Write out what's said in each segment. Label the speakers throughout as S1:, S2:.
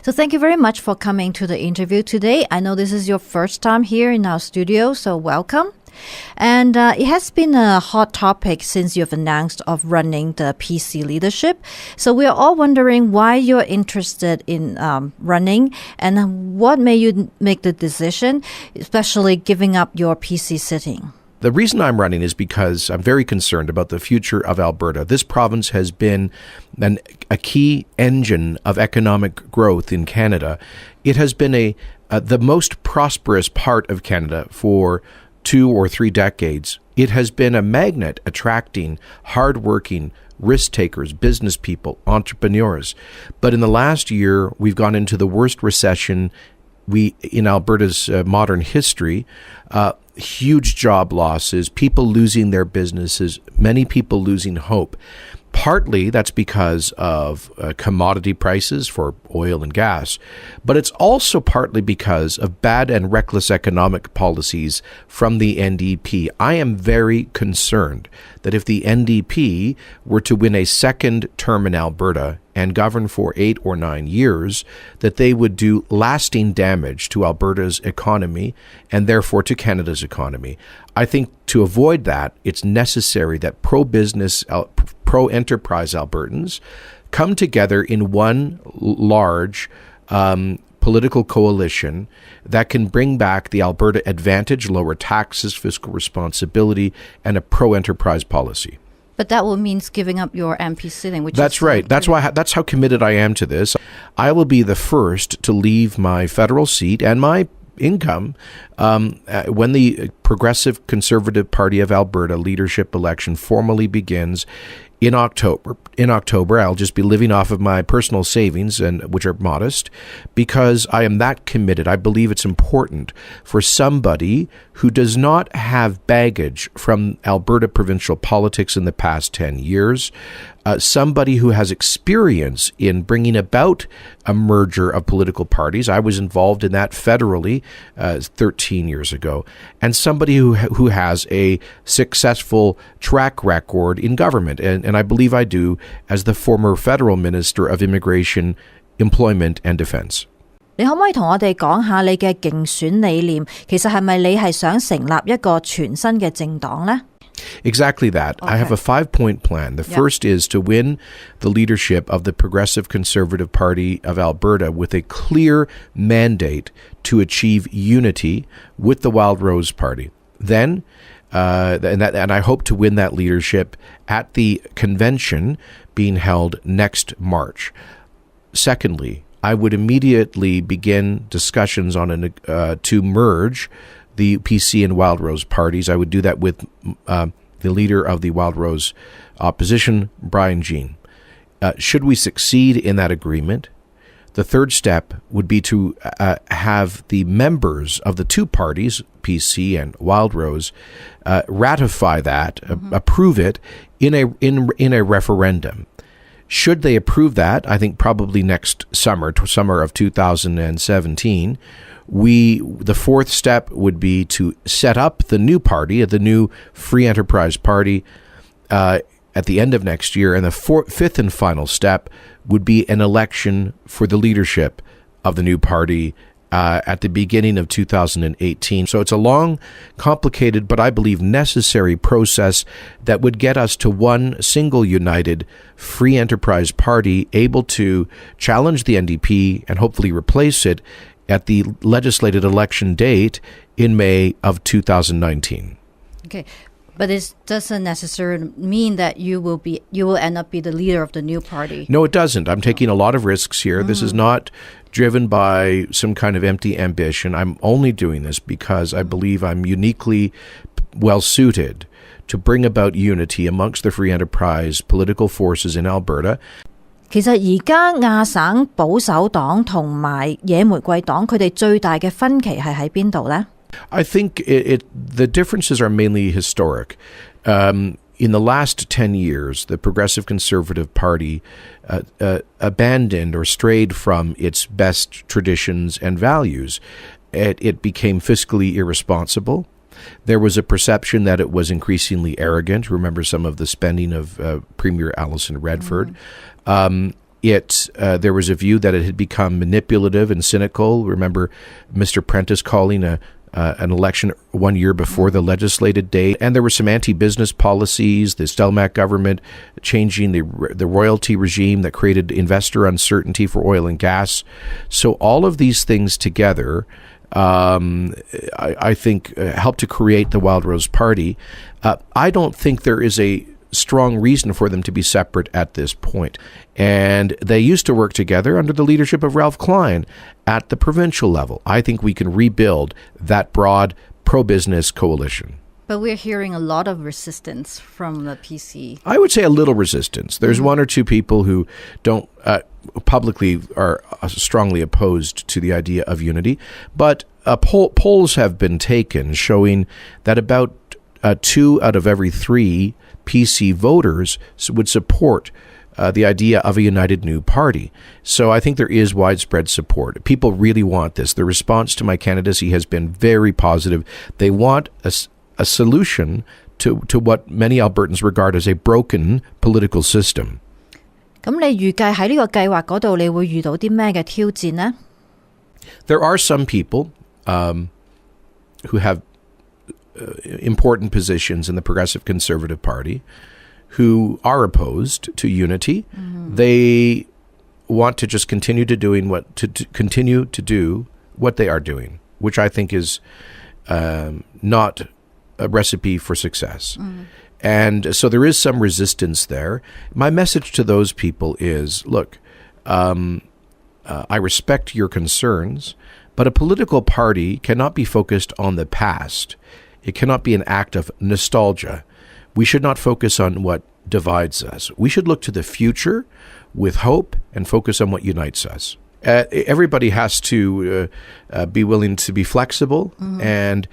S1: So thank you very much for coming to the interview today. I know this is your first time here in our studio, so welcome. And it has been a hot topic since you've announced of running the PC leadership. So we are all wondering why you're interested in running and what made you make the decision, especially giving up your PC sitting.
S2: The reason I'm running is because I'm very concerned about the future of Alberta. This province has been a key engine of economic growth in Canada. It has been the most prosperous part of Canada for 2 or 3 decades. It has been a magnet attracting hardworking risk takers, business people, entrepreneurs. But in the last year, we've gone into the worst recession in Alberta's modern history. Huge job losses, people losing their businesses, many people losing hope. Partly that's because of commodity prices for oil and gas, but it's also partly because of bad and reckless economic policies from the NDP. I am very concerned that if the NDP were to win a second term in Alberta and govern for 8 or 9 years, that they would do lasting damage to Alberta's economy and therefore to Canada's economy. I think to avoid that, it's necessary that pro-business, pro-enterprise Albertans come together in one large political coalition that can bring back the Alberta advantage, lower taxes, fiscal responsibility, and a pro-enterprise policy.
S1: But that will mean giving up your MP sitting, which
S2: That's right. That's how committed I am to this. I will be the first to leave my federal seat and my income when the Progressive Conservative Party of Alberta leadership election formally begins in October. In October, I'll just be living off of my personal savings, which are modest, because I am that committed. I believe it's important for somebody who does not have baggage from Alberta provincial politics in the past 10 years, somebody who has experience in bringing about a merger of political parties. I was involved in that federally 13 years ago, and somebody who has a successful track record in government, and I believe I do as the former federal Minister of Immigration, Employment and Defence.
S1: 你可唔可以同我哋講下你嘅競選理念？其實係咪你係想成立一個全新嘅政黨呢？
S2: Exactly that. Okay. I have a 5-point plan. The first is to win the leadership of the Progressive Conservative Party of Alberta with a clear mandate to achieve unity with the Wild Rose Party. Then, and I hope to win that leadership at the convention being held next March. Secondly, I would immediately begin discussions on to merge the PC and Wild Rose parties. I would do that with the leader of the Wild Rose opposition, Brian Jean. Should we succeed in that agreement, the third step would be to have the members of the two parties, PC and Wild Rose, ratify that, approve it in a referendum. Should they approve that, I think probably next summer of 2017, the fourth step would be to set up the new party, the new Free Enterprise Party, at the end of next year. And the fifth and final step would be an election for the leadership of the new party at the beginning of 2018. So it's a long, complicated, but I believe necessary process that would get us to one single united Free Enterprise Party able to challenge the NDP and hopefully replace it at the legislated election date in May of 2019.
S1: Okay. But it doesn't necessarily mean that you will end up be the leader of the new party.
S2: No, it doesn't. I'm taking a lot of risks here. This is not driven by some kind of empty ambition. I'm only doing this because I believe I'm uniquely well suited to bring about unity amongst the Free Enterprise political forces in Alberta.
S1: 其實而家亞省保守黨同埋野玫瑰黨，佢哋最大嘅分歧係喺邊度呢？
S2: I think the differences are mainly historic. In the last 10 years, the Progressive Conservative Party abandoned or strayed from its best traditions and values. It became fiscally irresponsible. There was a perception that it was increasingly arrogant. Remember some of the spending of Premier Alison Redford. There was a view that it had become manipulative and cynical. Remember Mr. Prentice calling an election 1 year before the legislated date. And there were some anti-business policies, the Stelmach government changing the royalty regime that created investor uncertainty for oil and gas. So all of these things together, I think, helped to create the Wild Rose Party. I don't think there is a strong reason for them to be separate at this point. And they used to work together under the leadership of Ralph Klein at the provincial level. I think we can rebuild that broad pro-business coalition.
S1: But we're hearing a lot of resistance from the PC.
S2: I would say a little resistance. There's one or two people who don't publicly are strongly opposed to the idea of unity. But polls have been taken showing that about 2 out of every 3 PC voters would support the idea of a united new party. So I think there is widespread support. People really want this. The response to my candidacy has been very positive. They want a solution to what many Albertans regard as a broken political system.
S1: 咁你預計喺呢個計劃嗰度，你會遇到啲咩嘅挑戰呢？
S2: There are some people who have important positions in the Progressive Conservative Party who are opposed to unity. They want to just continue to do what they are doing, which I think is not a recipe for success. And so there is some resistance there. My message to those people is, look, I respect your concerns, but a political party cannot be focused on the past. It cannot be an act of nostalgia. We should not focus on what divides us. We should look to the future with hope and focus on what unites us. Everybody has to be willing to be flexible. And,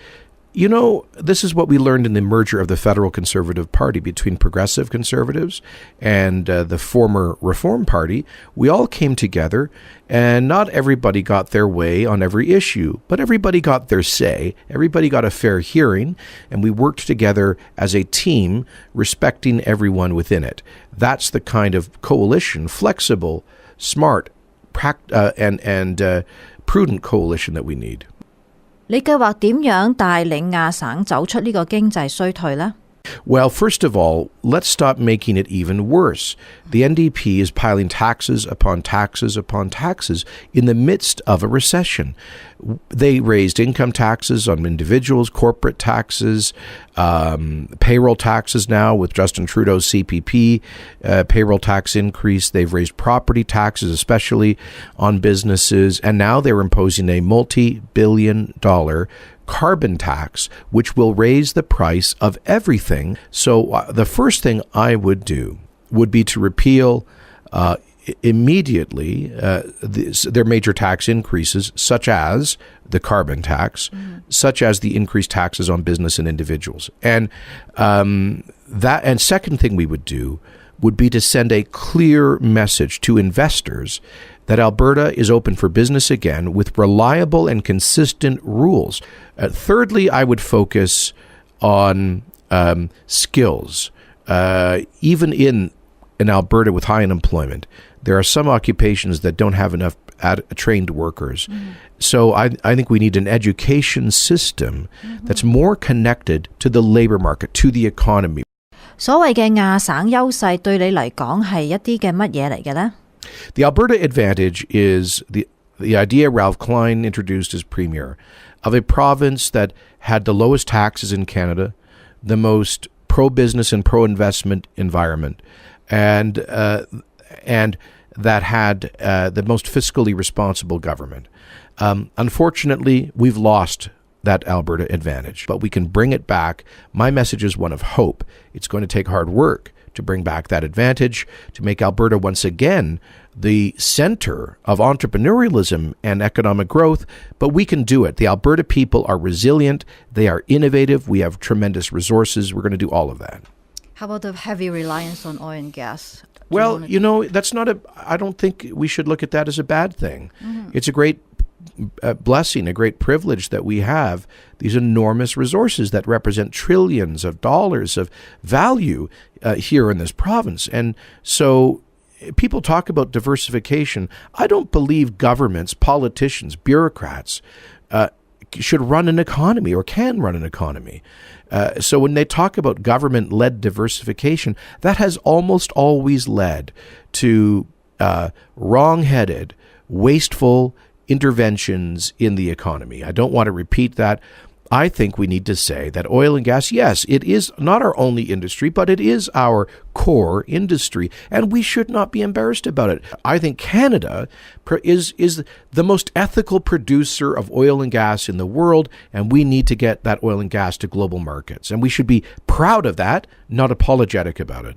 S2: you know, this is what we learned in the merger of the Federal Conservative Party between progressive conservatives and the former Reform Party. We all came together, and not everybody got their way on every issue, but everybody got their say. Everybody got a fair hearing, and we worked together as a team, respecting everyone within it. That's the kind of coalition, flexible, smart, and prudent coalition that we need.
S1: 你計劃點樣帶領亞省走出呢個經濟衰退呢？
S2: Well, first of all, let's stop making it even worse. The NDP is piling taxes upon taxes upon taxes in the midst of a recession. They raised income taxes on individuals, corporate taxes, payroll taxes now with Justin Trudeau's CPP payroll tax increase. They've raised property taxes, especially on businesses. And now they're imposing a multi-billion-dollar carbon tax, which will raise the price of everything. So the first thing I would do would be to repeal immediately their major tax increases, such as the carbon tax, such as the increased taxes on business and individuals. And second thing we would do would be to send a clear message to investors that Alberta is open for business again with reliable and consistent rules. Thirdly, I would focus on skills. Even in Alberta with high unemployment, there are some occupations that don't have enough trained workers. So I think we need an education system that's more connected to the labor market, to the economy.
S1: 所謂嘅亞省優勢對你嚟講係一啲嘅乜嘢嚟嘅呢？
S2: The Alberta advantage is the idea Ralph Klein introduced as premier of a province that had the lowest taxes in Canada, the most pro-business and pro-investment environment, and that had the most fiscally responsible government. Unfortunately, we've lost that Alberta advantage, but we can bring it back. My message is one of hope. It's going to take hard work to bring back that advantage, to make Alberta once again the center of entrepreneurialism and economic growth, but we can do it. The Alberta people are resilient, they are innovative, we have tremendous resources, we're going to do all of that.
S1: How about the heavy reliance on oil and gas?
S2: Well, you know, that's not I don't think we should look at that as a bad thing. It's a great blessing, a great privilege that we have these enormous resources that represent trillions of dollars of value here in this province. And so people talk about diversification. I don't believe governments, politicians, bureaucrats should run an economy or can run an economy. So when they talk about government-led diversification, that has almost always led to wrong-headed, wasteful interventions in the economy. I don't want to repeat that. I think we need to say that oil and gas, yes, it is not our only industry, but it is our core industry, and we should not be embarrassed about it. I think Canada is the most ethical producer of oil and gas in the world, and we need to get that oil and gas to global markets. And we should be proud of that, not apologetic about it.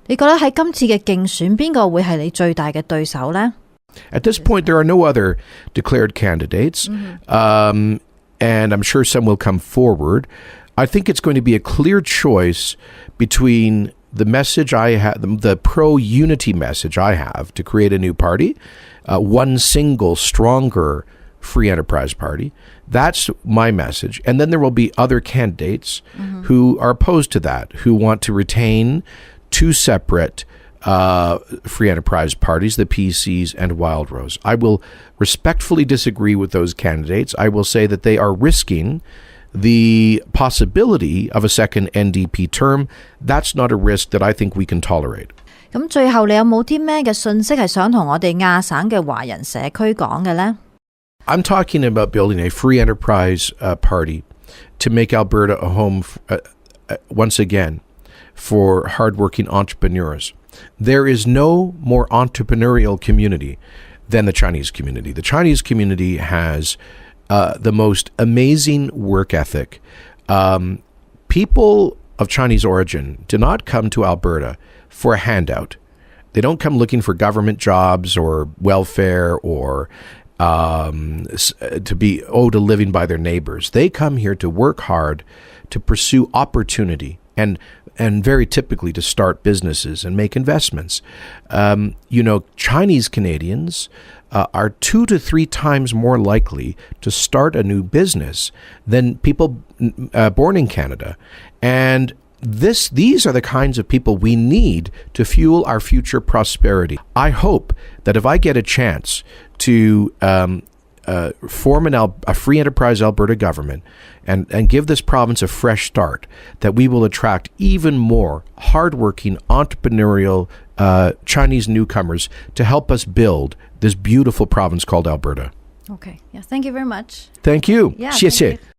S1: 你覺得喺今次嘅競選，邊個會係你最大嘅對手呢？
S2: At this point, there are no other declared candidates. And I'm sure some will come forward. I think it's going to be a clear choice between the message I have, the pro-unity message I have to create a new party, one single, stronger free enterprise party. That's my message. And then there will be other candidates who are opposed to that, who want to retain two separate free enterprise parties, the PCs and Wild Rose. I will respectfully disagree with those candidates. I will say that they are risking the possibility of a second NDP term. That's not a risk that I think we can tolerate.
S1: 咁最後你有冇啲咩嘅信息係想同我哋亞省嘅華人社區講嘅呢？
S2: I'm talking about building a free enterprise party to make Alberta a home once again for hardworking entrepreneurs. There is no more entrepreneurial community than the Chinese community. The Chinese community has the most amazing work ethic. People of Chinese origin do not come to Alberta for a handout. They don't come looking for government jobs or welfare or to be owed a living by their neighbors. They come here to work hard, to pursue opportunity, and very typically to start businesses and make investments. Chinese Canadians are 2 to 3 times more likely to start a new business than people born in Canada. And these are the kinds of people we need to fuel our future prosperity. I hope that if I get a chance to form a free enterprise Alberta government and give this province a fresh start, that we will attract even more hardworking, entrepreneurial Chinese newcomers to help us build this beautiful province called Alberta.
S1: Okay. Yeah. Thank you very much.
S2: Thank you.
S1: Yeah,
S2: 谢谢。
S1: thank you.